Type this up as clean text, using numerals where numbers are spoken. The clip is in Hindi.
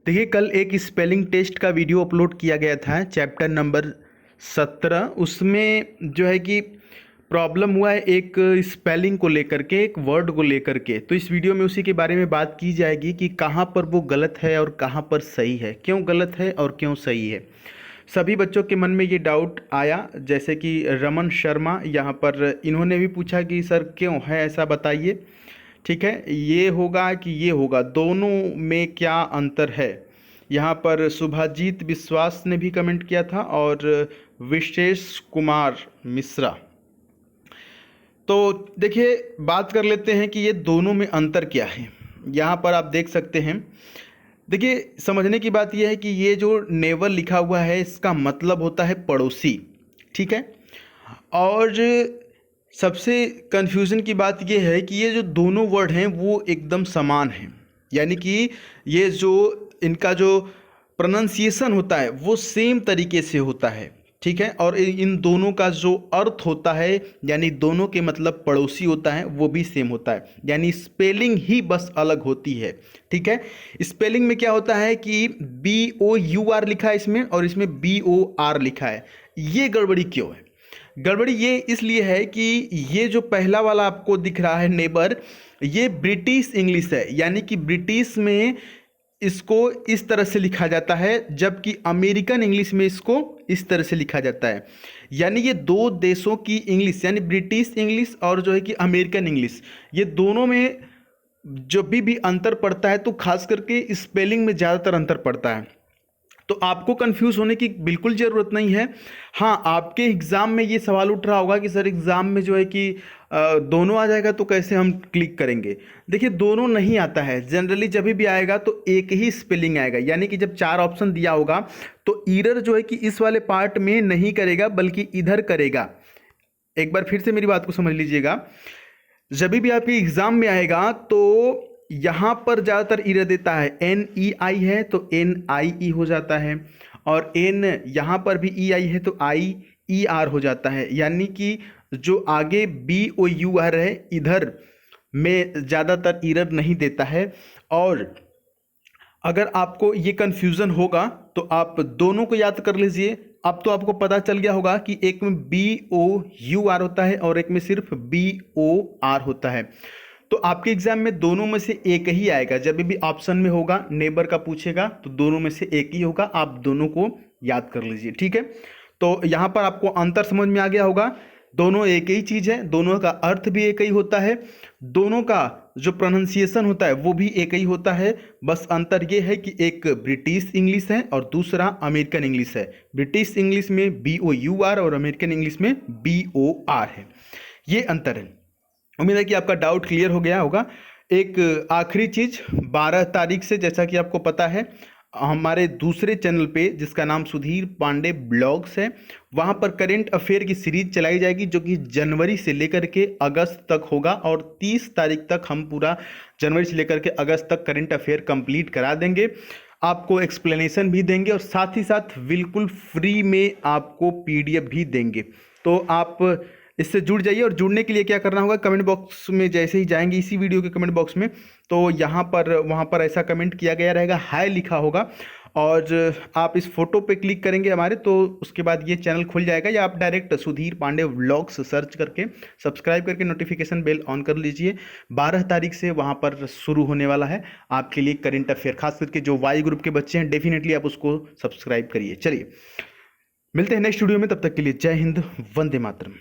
देखिए, कल एक स्पेलिंग टेस्ट का वीडियो अपलोड किया गया था चैप्टर नंबर 17। उसमें जो है कि प्रॉब्लम हुआ है एक स्पेलिंग को लेकर के, एक वर्ड को लेकर के। तो इस वीडियो में उसी के बारे में बात की जाएगी कि कहाँ पर वो गलत है और कहाँ पर सही है, क्यों गलत है और क्यों सही है। सभी बच्चों के मन में ये डाउट आया, जैसे कि रमन शर्मा यहाँ पर इन्होंने भी पूछा कि सर क्यों है ऐसा, बताइए। ठीक है, ये होगा कि ये होगा, दोनों में क्या अंतर है। यहाँ पर शुभाजीत विश्वास ने भी कमेंट किया था और विशेष कुमार मिश्रा। तो देखिए, बात कर लेते हैं कि ये दोनों में अंतर क्या है। यहाँ पर आप देख सकते हैं। देखिए, समझने की बात यह है कि ये जो नेवर लिखा हुआ है इसका मतलब होता है पड़ोसी। ठीक है, और सबसे कन्फ्यूज़न की बात ये है कि ये जो दोनों वर्ड हैं वो एकदम समान हैं, यानी कि ये जो इनका जो प्रोनाउंसिएशन होता है वो सेम तरीके से होता है। ठीक है, और इन दोनों का जो अर्थ होता है, यानी दोनों के मतलब पड़ोसी होता है, वो भी सेम होता है, यानी स्पेलिंग ही बस अलग होती है। ठीक है, स्पेलिंग में क्या होता है कि BOUR लिखा है इसमें और इसमें BOR लिखा है। ये गड़बड़ी क्यों है? गड़बड़ी ये इसलिए है कि ये जो पहला वाला आपको दिख रहा है नेबर, ये ब्रिटिश इंग्लिश है, यानी कि ब्रिटिश में इसको इस तरह से लिखा जाता है, जबकि अमेरिकन इंग्लिश में इसको इस तरह से लिखा जाता है। यानी ये दो देशों की इंग्लिश, यानी ब्रिटिश इंग्लिश और जो है कि अमेरिकन इंग्लिश, ये दोनों में जब भी अंतर पड़ता है तो खास करके स्पेलिंग में ज़्यादातर अंतर पड़ता है। तो आपको कंफ्यूज होने की बिल्कुल ज़रूरत नहीं है। हाँ, आपके एग्ज़ाम में ये सवाल उठ रहा होगा कि सर एग्ज़ाम में जो है कि दोनों आ जाएगा तो कैसे हम क्लिक करेंगे। देखिए, दोनों नहीं आता है। जनरली जब भी आएगा तो एक ही स्पेलिंग आएगा, यानी कि जब 4 ऑप्शन दिया होगा तो ईरर जो है कि इस वाले पार्ट में नहीं करेगा बल्कि इधर करेगा। एक बार फिर से मेरी बात को समझ लीजिएगा। जब भी आपके एग्ज़ाम में आएगा तो यहाँ पर ज़्यादातर इरर देता है, NEI है तो NIE हो जाता है, और N यहाँ पर भी EI है तो IER हो जाता है। यानी कि जो आगे BOUR है इधर में ज़्यादातर इरर नहीं देता है। और अगर आपको ये कन्फ्यूज़न होगा तो आप दोनों को याद कर लीजिए। अब तो आपको पता चल गया होगा कि एक में BOUR होता है और एक में सिर्फ BOR होता है। तो आपके एग्जाम में दोनों में से एक ही आएगा। जब भी ऑप्शन में होगा, नेबर का पूछेगा तो दोनों में से एक ही होगा। आप दोनों को याद कर लीजिए। ठीक है, तो यहाँ पर आपको अंतर समझ में आ गया होगा। दोनों एक ही चीज़ है, दोनों का अर्थ भी एक ही होता है, दोनों का जो प्रोनाउंसिएशन होता है वो भी एक ही होता है। बस अंतर ये है कि एक ब्रिटिश इंग्लिश है और दूसरा अमेरिकन इंग्लिश है। ब्रिटिश इंग्लिश में BOUR और अमेरिकन इंग्लिश में BOR है। ये अंतर है। उम्मीद है कि आपका डाउट क्लियर हो गया होगा। एक आखिरी चीज़, 12 तारीख से जैसा कि आपको पता है हमारे दूसरे चैनल पे जिसका नाम सुधीर पांडे ब्लॉग्स है, वहाँ पर करेंट अफेयर की सीरीज चलाई जाएगी जो कि जनवरी से लेकर के अगस्त तक होगा, और 30 तारीख तक हम पूरा जनवरी से लेकर के अगस्त तक करेंट अफेयर कंप्लीट करा देंगे। आपको एक्सप्लेनेशन भी देंगे और साथ ही साथ बिल्कुल फ्री में आपको PDF भी देंगे। तो आप इससे जुड़ जाइए। और जुड़ने के लिए क्या करना होगा, कमेंट बॉक्स में जैसे ही जाएंगे इसी वीडियो के कमेंट बॉक्स में, तो यहाँ पर वहाँ पर ऐसा कमेंट किया गया रहेगा, हाय लिखा होगा, और आप इस फोटो पे क्लिक करेंगे हमारे, तो उसके बाद ये चैनल खुल जाएगा। या आप direct Sudhir Pandey vlogs search करके सब्सक्राइब करके नोटिफिकेशन बेल ऑन कर लीजिए। 12 तारीख से वहाँ पर शुरू होने वाला है आपके लिए करेंट अफेयर। खास करके जो वाई ग्रुप के बच्चे हैं, डेफिनेटली आप उसको सब्सक्राइब करिए। चलिए, मिलते हैं नेक्स्ट वीडियो में, तब तक के लिए जय हिंद, वंदे मातरम।